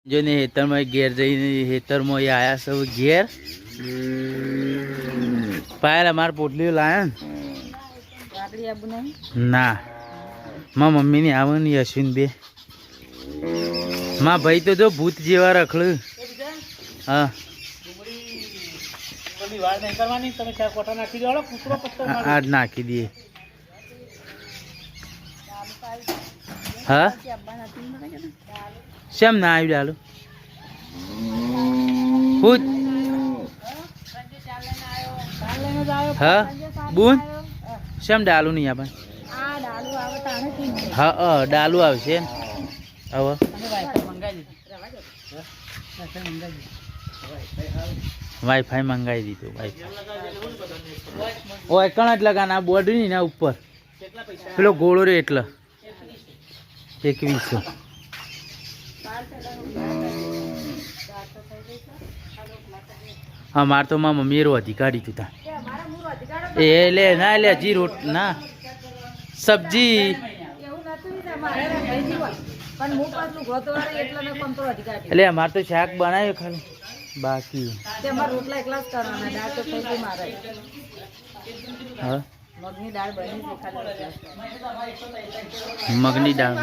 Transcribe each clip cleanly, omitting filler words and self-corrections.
જો ને હેતરમાં ઘેર જઈને હેતરમાં આયા સૌ ઘેર પાયલ અમાર પોટલીઓ લાયા ને ના માં મમ્મી ની આવે ને અશ્વિન બે માં ભાઈ તો જો ભૂત જેવા રખડું હા આજ નાખી દઈએ હા શેમ ના આવી ડાલું ભૂત હા બુન શેમ ડાલું નહીં આપણે હા ડાલું આવશે હવે વાઈફાઈ મંગાવી દીધું વાઈફાઈ ઓય કણ જ લગાના બોર્ડ ની ના ઉપર પેલો ગોળો રે એટલે 2100 હા માર તો માં મમ્મી રોધી કાઢી તું તા એ લે ના લે જી રોટ ના સબ્જી એટલે અમારે તો શાક બનાવ્યું ખાલી બાકી હા મગની દાળ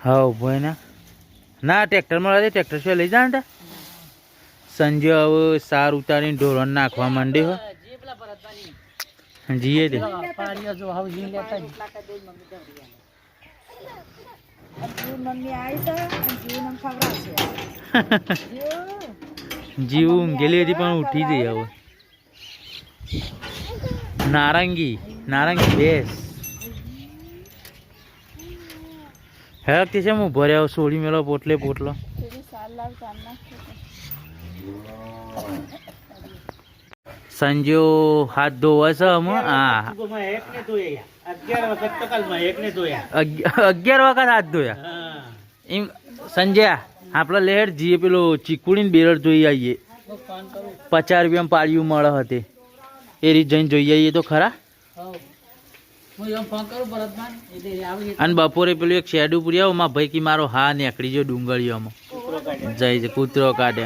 હા ભોય ના ટ્રેક્ટર માં ટ્રેક્ટર શું લઈ જા સંજય હવે સાર ઉતારીને ઢોરણ નાખવા માંડ્યો જીએ દે જીવ ઊંઘેલી હતી પણ ઉઠી જઈ હવે નારંગી બેસ હે તે છે હું ભર્યા સોળી મેલો પોટલો સંજો હાથ ધોવા છે હમ હા 11 વખત હાથ ધોયા એમ સંજય આપણે લેર જીએ પેલો ચીકુડીને બેરડ જોઈ આવીએ 50 રૂપિયામાં પાળિયું મળે હતી એ રીત જઈને જોઈ આવીએ તો ખરા અને બપોરે પેલું એક શેડું પૂરી આવો માં ભાઈ કે મારો હા નીકળી ગયો ડુંગળીઓમાં જઈ છે કૂતરો કાઢે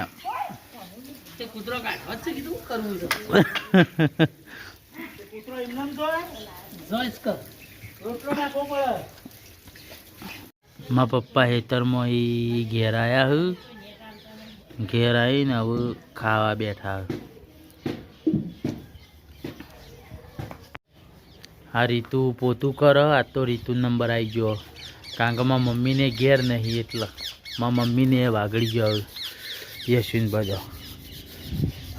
મા પપ્પા હેતરમાં ઘેર આયા ઘેર આવીને હવે ખાવા બેઠા આ રીતુ પોતું કર આ તો રીતુ નંબર આવી ગયો કારણ કે મારા મમ્મીને ઘેર નહીં એટલે મારા મમ્મીને વાગડી ગયો યશવિન બજો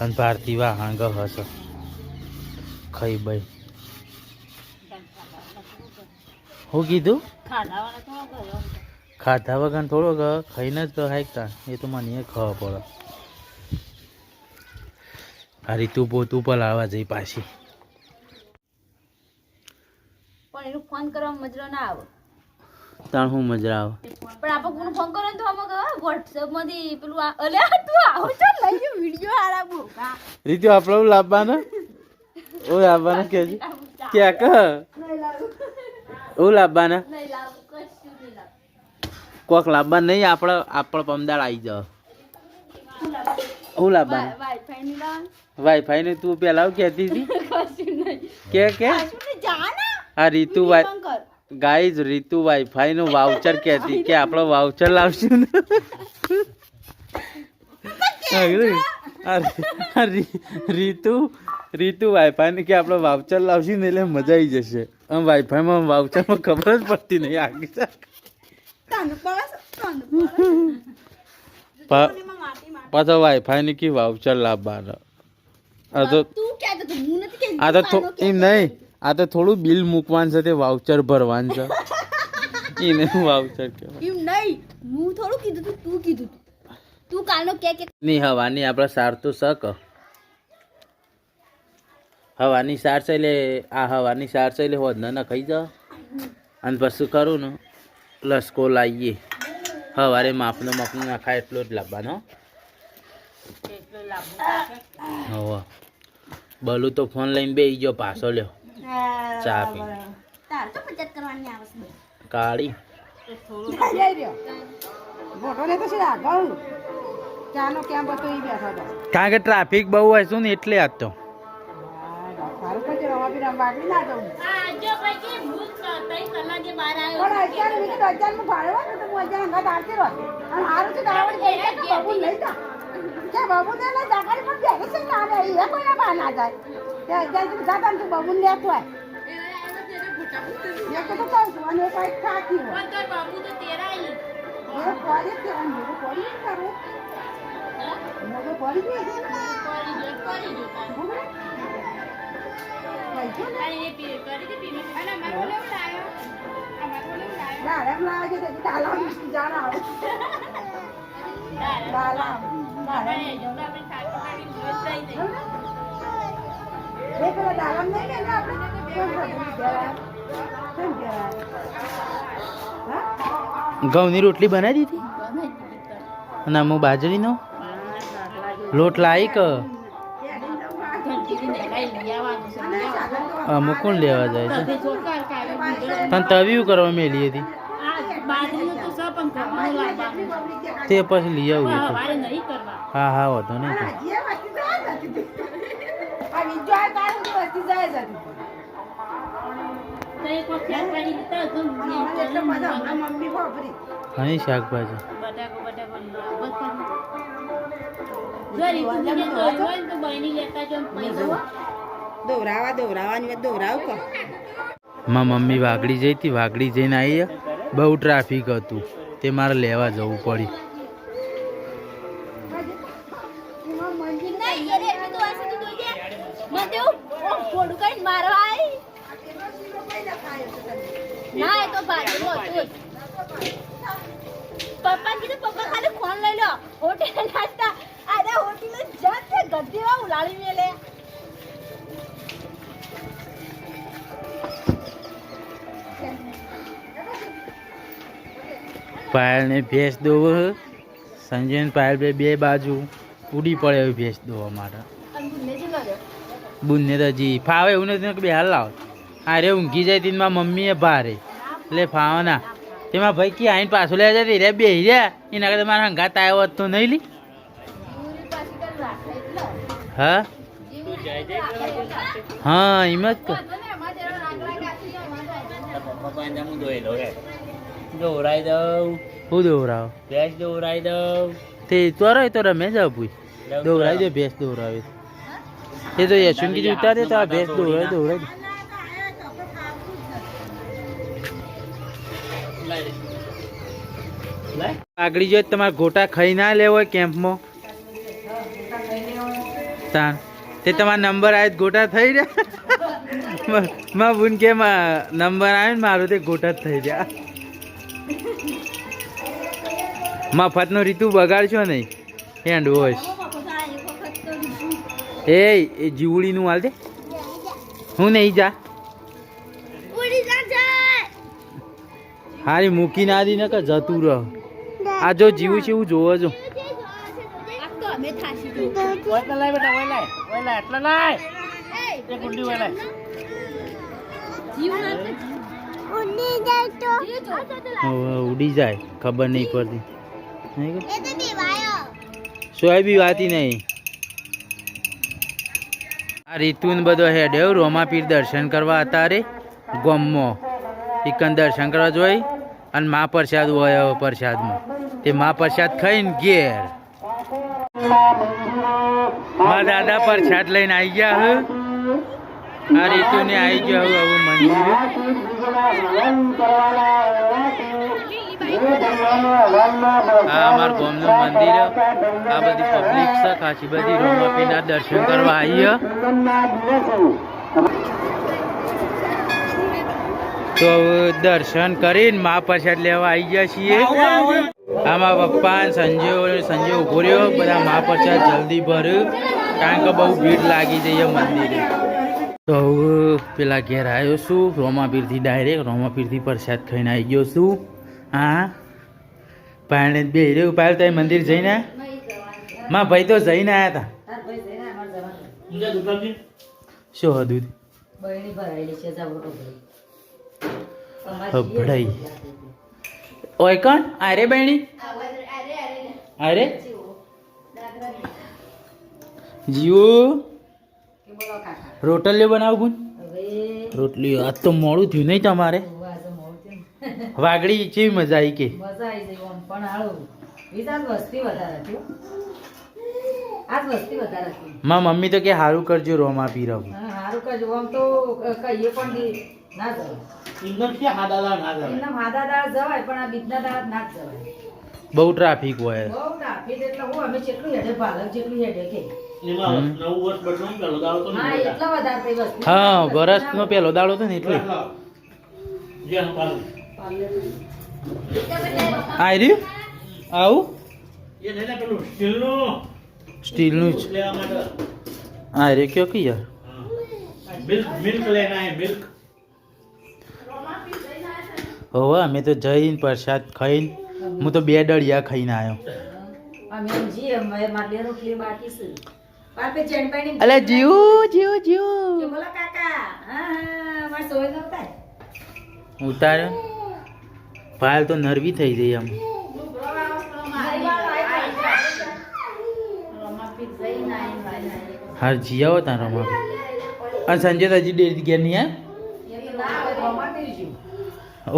અને ભારતી વાહાંગ હશે ખાઈ ભાઈ હું કીધું ખાધા વગર થોડોક ખાઈને જ હાઈકતા એ તો મને ખબર પડે આ રીતુ પોતું પર લાવવા જઈ પાછી પણ એનું ફોન કરવામાં મજા ના આવે તાણ હું મજા આવે પણ આપણે કોનો ફોન કરો તો અમે WhatsApp માંથી પેલું અલ્યા તું આવો ચાલ લઈ ગયો વિડિયો આરા બોકા રીતુ આપણે લાવવાના ઓ લાવવાના કે ક્યાં ક ઓ લાવવાના નહીં લાવ કશું નહીં લાવ કોક લાવવા નહીં આપણે પમદાળ આવી જાવ હું લાવવાના વાઈફાઈ ની લાવ વાઈફાઈ ને તું પેલા કહેતી હતી કશું નહીં કે કશું નહીં જાના આ રીતુ ગાઈઝ રીતુ વાઈફાઈ નું વાઉચર કહેતી કે આપણો વાઉચર લાવશું ને રીતુ વાઈફાઈ ને કે આપણો વાઉચર લાવશું ને એટલે મજા આવી જશે આમ વાઈફાઈમાં વાઉચરમાં ખબર જ પડતી નહીં આગળ પાછો વાઈફાઈ ની કે વાઉચર લાવવાનો આ તો એમ નહીં આ તો થોડું બિલ મૂકવાનું છે તે વાઉચર ભરવાનું છે એને વાઉચર કહેવાય એમ નહીં હું થોડું કીધું તું કીધું તું કાલનો કે નહીં હવાની આપણે સાર તો શક હવાની સાર છે એટલે આ હવાની સાર છે એટલે હોદ ના ખાઈ જાઓ અને પછી કરું ને લસકો લાવીએ સવારે માપનો નખાય એટલો જ લાવવાનો. હવે બલુ તો ફોન લઈને બેસી ગયો પાછો લ્યો ચા પી તાર તો પંચાયત કરવાની આવશે કાળી મોટો ને તો છે આગળ ચાનો કેમ હતો એ બેઠો હતો કારણ કે ટ્રાફિક બહુ હોય શું ને એટલે આજ તો સારું પછી રવા બી રમવા આગળ ના જવું આ જો પછી ભૂત તઈ કલાકે બહાર આવ્યો પણ અત્યારે મેં કીધું 1000 નું ભાડું હોય ને તો હું 1000 હંગાત આવતી રહો અને સારું છે દાવડ ગઈ છે તો બાબુ લઈ જા કે બાબુ ને લઈ જા કરી પણ બેગે છે ના રે એ કોઈ બહાર ના જાય તે 1000 તું જાતા તું બાબુ ને લેતો હોય એક તો કહું છું અને એક ખાકી હોય તો બાબુ તો તેરાઈ એ કોલેજ કે હું કોલેજ કરું મોટો કોલેજ ને કરી જો કરી દે પી અને મારો લેવડ આવ્યો ના રે ના જે તે તાલા જાણા તાલા આપણે જો આપણે ખાતું ખાલી જોઈ દઈ એ પેલા દાલમ નહીં ને આપણે કેમ કહેવાય કેમ કહેવાય હા ઘઉંની રોટલી બનાવી દીધી અને હું બાજરીનો લોટ લાવી કે અમુક કોણ લેવા જાય છે પણ તવ્યું કરવા મેલી હતી તે પછી લઈ આવું એ તો હા હા વાંધો નહીં તો જે વસ્તુ જાય જતી આ વિજય કાઢું તો વસ્તુ જાય જતી એટલે મજા હમણાં મમ્મી વાપરી ઘણી શાકભાજી દોરાવાની વાત દોરાવ કો મારી મમ્મી વાગડી જઈ હતી વાગડી જઈને આવી બહુ ટ્રાફિક હતું તે મારે લેવા જવું પડ્યું ના એ તો બાજુ હતું પપ્પા કીધું પપ્પા ખાલી ફોન લઈ લો હોટેલ નાસ્તા આજા હોટેલ જત છે ગદ્દીમાં ઉલાળી મેલે પાયલ ને ભેંસ દોવો સંજય ને પાયલ બે બાજુ ઉડી પડે એવી ભેંસ દોવા માટે બુનને તો હજી ફાવે એવું નથી કે બે હાલ લાવ અરે ઊંઘી જાય તી મારા મમ્મીએ ભારે એટલે ફાવે ના તેમાં ભાઈ કે આઈને પાછું લેવા જતી રે બે રહ્યા એના કરતા મારા હંગાત આવ્યો હોત તો નહીં લી હા હા એમ જ કર દોરાઈ દઉં હું દોરાવ ભેંસ દોરાઈ દઉં તે તોરાય તો રમે જાવ પૂછ દોરાઈ દે ભેંસ દોરાવે તે તો યશુન કીધું ઉતારે તો આ ભેંસ દોરાય દોરાય આગળ જો તમારે ગોટા ખાઈ ના લેવો હોય કેમ્પમાં તાન તે તમારા નંબર આવે ગોટા થઈ રહ્યા માં બુન કે નંબર આવે ને મારું તે ગોટા જ થઈ રહ્યા મફતનો રીતુ બગાડશો નહીં હેન્ડ વોશ એ જીવડીનું હાલ દે હું નહીં જા હારી મૂકી ના દી ને કે જતું રહ આ જો જીવું છે એવું જોવો છો ઉડી જાય ખબર નહીં પડતી સોયાબી વાતી નહીં આ રીતુન બધો હેડ એવું રોમાપીર દર્શન કરવા અત્યારે ગોમમાં ચિકન દર્શન કરવા જોઈ અને મા પ્રસાદ હોય પ્રસાદમાં તે મા પ્રસાદ ખાઈને ઘેર મા દાદા પ્રસાદ લઈને આવી ગયા હવે આ રીતુને આવી ગયો હવે હવે મંદિર આ અમારા ગામનું મંદિર આ બધી પબ્લિક છે ખાસી બધી રોમાપીરના દર્શન કરવા આવી તો દર્શન કરીને મા પ્રસાદ લેવા આવી ગયા છીએ આમાં પપ્પા સંજય ઉભો રહ્યો બધા મા પ્રસાદ જલ્દી ભર્યું કારણ કે બહુ ભીડ લાગી જઈએ મંદિરે તો હવે પેલા ઘેર આવ્યો છું રોમાપીરથી ડાયરેક્ટ રોમાપીરથી પ્રસાદ ખાઈને આવી ગયો છું હા પાયણે બે રહ્યું પાયલ તારી મંદિર જઈને માં ભાઈ તો જઈને આવ્યા હતા. તાર ભાઈ જઈને અમારે જવાનું. ઊંઝા દુકાનથી શું હતું બહેણી ભરાયેલી છે જાવડો ભાઈ હભડાઈ ઓય કોણ અરે બેણી અરે જીવો કે બોલો કાકા રોટલીઓ બનાવું હવે રોટલી આજ તો મોડું થયું નહીં તમારે આજે મોડું થયું ને. વાગડી કેવી મજા આવી કે મજા આવી જઈ આમ પણ હાળું વિચાર વસ્તી વધારે હતી હો. આજ વસ્તી વધારે હતી માં મમ્મી તો કે સારું કરજો રોમા પી રહું હા હારું કરજો આમ તો કહીએ પણ ના જવાય ઇન્દમ કે હાદાલા ના જવાય. એમના માદા દાળ જવાય પણ આ બીજના દાળ ના જ જવાય બહુ ટ્રાફિક હોય બહુ ટ્રાફિક એટલે હું અમે જેટલું હેડે પાલક જેટલું હેડે કે એમાં 9 વર્ષ બટનો પેલો દાડો તો હા નહીં એટલા વધારે થઈ વસ્તી હા વરસનો પેલો દાડો હતો ને એટલે જે હું પાલું. આર્યું આવું એ નહીં ને પેલું સ્ટીલનું સ્ટીલનું જ લેવા માટે આર્યું કયો કે યાર મિલ્ક લેના હે મિલ્ક. હવે અમે તો જઈને પ્રસાદ ખાઈને હું તો 2 ડળિયા ખાઈને આવ્યો અમે એમ જીએ મારે રોટલી બાકી છે પાપે ચેનપાણી અલે જીવ જીવ કે જીવ બોલો કાકા હા હા મારે સોય નતા ઉતાર્યો ફાઇલ તો નરવી થઈ જઈ આમ હાર જીયાવો તા રમા અને સંજય તો હજી ડેરી ઘેર નહીં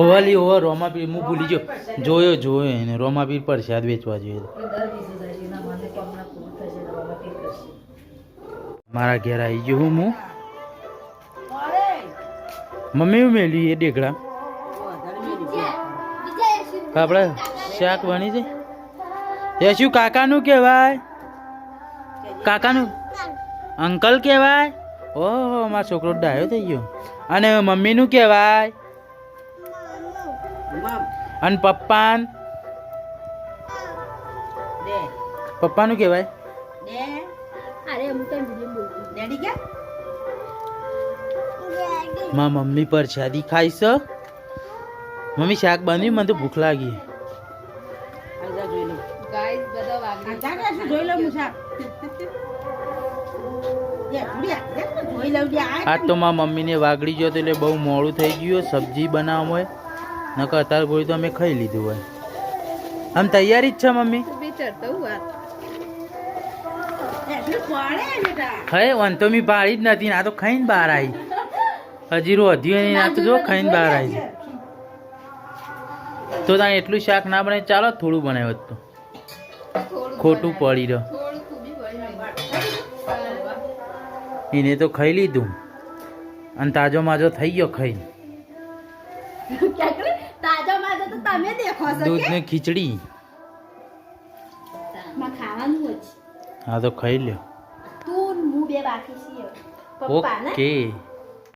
ઓવાલી ઓવર રોમાપીર હું ભૂલી ગયો જોયો એને રોમાપીર પ્રસાદ વેચવા જોઈએ મારા ઘેર આવી ગયો હું મમ્મી મેલી એ ડેગડા આપણે શાક બની છે એ શું કાકાનું કહેવાય કાકાનું અંકલ કહેવાય ઓહો મારો છોકરો ડાયો થઈ ગયો અને મમ્મીનું કહેવાય અને પપ્પાનું કહેવાય અરે હું કઈ બીજું બોલતી ડેડી કે માં મમ્મી પર શાદી ખાઈ છે મમ્મી શાક બન્યું મને તો ભૂખ લાગી આજા જોઈ લો ગાઈસ બધા વાગે આ ચાલે છે જોઈ લો મુસા જોઈ લઉં આજ તો માં મમ્મીને વાગડી ગયો તો એટલે બહુ મોડું થઈ ગયું સબ્જી બનાવવામાં હોય નકર અત્યારે ગોળી તો અમે ખાઈ લીધું હોય આમ તૈયારી જ છે મમ્મી બે ચડતો હુઆ ખાય વન તો મી પાડી જ નથી ને આ તો ખાઈને બહાર આવી હજી રોધ્યું નહીં આ તો જો ખાઈને બહાર આવી તો ત્યાં એટલું શાક ના બનાવે ચાલો થોડું બનાવ્યું તો ખોટું પડી રહ્યો થોડું ખૂબી પડી એને તો ખાઈ લીધું અને તાજો માજો થઈ ગયો ખાઈ તાજા માજા તો તમે દેખો છો દૂધ ને ખીચડી માં ખાવાનું જ હા તો ખાઈ લ્યો તું હું બે બાકી છીએ પપ્પા ને ઓકે